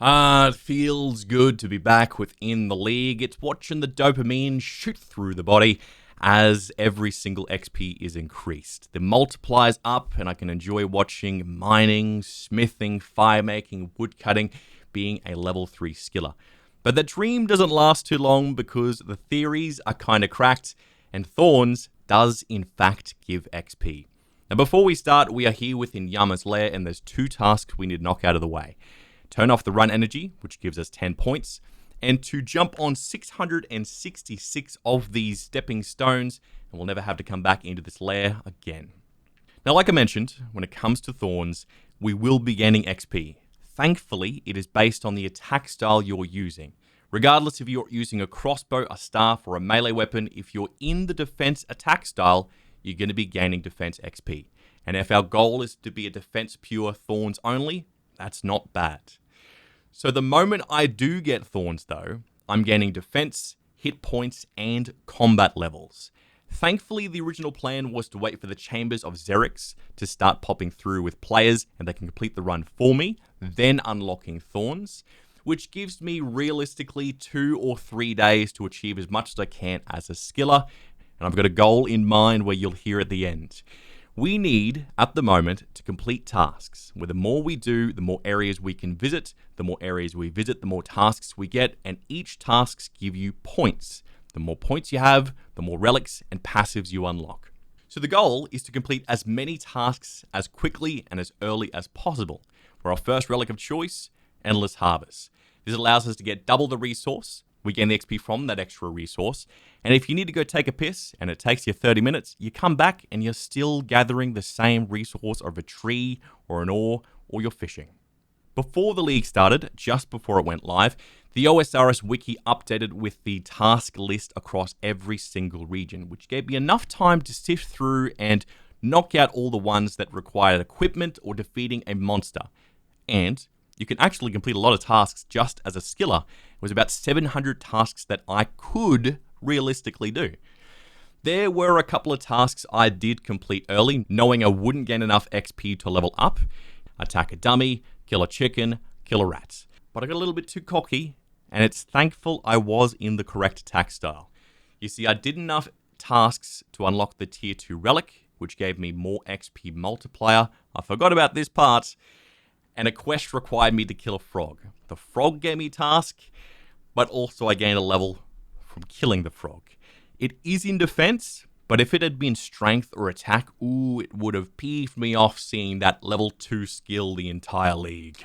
It feels good to be back within the league. It's watching the dopamine shoot through the body as every single XP is increased. The multiply's up and I can enjoy watching mining, smithing, firemaking, woodcutting being a level 3 skiller. But that dream doesn't last too long because the theories are kind of cracked and Thorns does in fact give XP. Now before we start, we are here within Yama's Lair and there's 2 tasks we need to knock out of the way. Turn off the run energy, which gives us 10 points, and to jump on 666 of these stepping stones, and we'll never have to come back into this lair again. Now, like I mentioned, when it comes to Thorns, we will be gaining XP. Thankfully, it is based on the attack style you're using. Regardless if you're using a crossbow, a staff, or a melee weapon, if you're in the defense attack style, you're going to be gaining defense XP. And if our goal is to be a defense pure Thorns only, that's not bad. So the moment I do get Thorns though, I'm gaining defense, hit points, and combat levels. Thankfully, the original plan was to wait for the Chambers of Relics to start popping through with players and they can complete the run for me, then unlocking Thorns, which gives me realistically 2 or 3 days to achieve as much as I can as a skiller, and I've got a goal in mind where you'll hear at the end. We need, at the moment, to complete tasks, where the more we do, the more areas we can visit, the more areas we visit, the more tasks we get, and each tasks give you points. The more points you have, the more relics and passives you unlock. So the goal is to complete as many tasks as quickly and as early as possible, where our first relic of choice, Endless Harvest. This allows us to get double the resource. We gain the XP from that extra resource. And if you need to go take a piss and it takes you 30 minutes, you come back and you're still gathering the same resource of a tree or an ore or you're fishing. Before the league started, just before it went live, the OSRS wiki updated with the task list across every single region, which gave me enough time to sift through and knock out all the ones that required equipment or defeating a monster. And you can actually complete a lot of tasks just as a skiller. It was about 700 tasks that I could realistically do. There were a couple of tasks I did complete early, knowing I wouldn't gain enough XP to level up. Attack a dummy, kill a chicken, kill a rat. But I got a little bit too cocky, and it's thankful I was in the correct attack style. You see, I did enough tasks to unlock the tier 2 relic, which gave me more XP multiplier. I forgot about this part. And a quest required me to kill a frog. The frog gave me a task, but also I gained a level from killing the frog. It is in defense, but if it had been strength or attack, it would have peeved me off seeing that level 2 skill the entire league.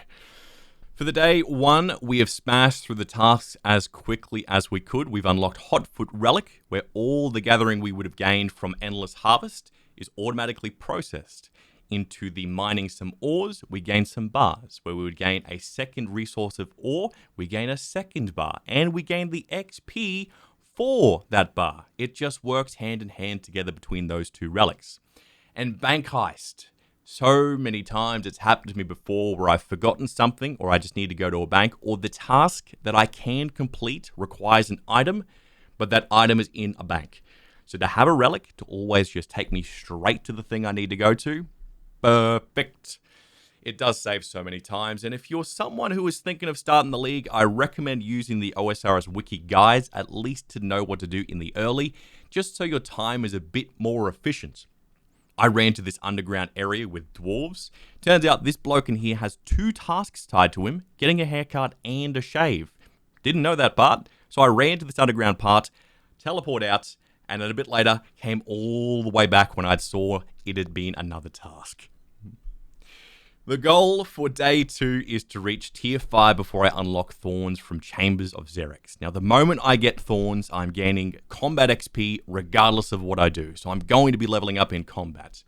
For the day 1, we have smashed through the tasks as quickly as we could. We've unlocked Hotfoot Relic, where all the gathering we would have gained from Endless Harvest is automatically processed. Into the mining some ores, we gain some bars, where we would gain a second resource of ore, we gain a second bar, and we gain the XP for that bar. It just works hand in hand together between those 2 relics. And Bank Heist. So many times it's happened to me before where I've forgotten something, or I just need to go to a bank, or the task that I can complete requires an item, but that item is in a bank. So to have a relic to always just take me straight to the thing I need to go to, perfect. It does save so many times, and if you're someone who is thinking of starting the league, I recommend using the OSRS wiki guides, at least to know what to do in the early, just so your time is a bit more efficient. I ran to this underground area with dwarves. Turns out this bloke in here has 2 tasks tied to him, getting a haircut and a shave. Didn't know that part, so I ran to this underground part, teleport out, and then a bit later came all the way back when I saw it had been another task. The goal for day 2 is to reach tier 5 before I unlock Thorns from Chambers of Relics. Now, the moment I get Thorns, I'm gaining combat XP regardless of what I do. So I'm going to be leveling up in combat.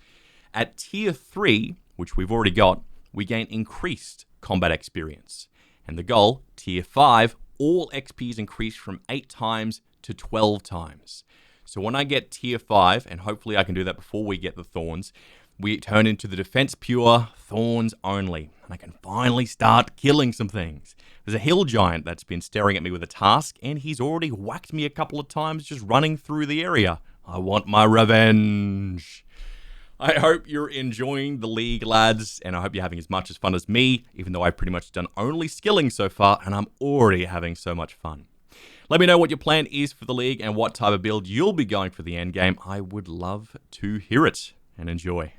At tier 3, which we've already got, we gain increased combat experience. And the goal, tier 5, all XP is increased from 8 times to 12 times. So when I get tier 5, and hopefully I can do that before we get the Thorns, we turn into the defense pure Thorns only. And I can finally start killing some things. There's a hill giant that's been staring at me with a task, and he's already whacked me a couple of times just running through the area. I want my revenge. I hope you're enjoying the league, lads, and I hope you're having as much as fun as me, even though I've pretty much done only skilling so far, and I'm already having so much fun. Let me know what your plan is for the league and what type of build you'll be going for the end game. I would love to hear it, and enjoy.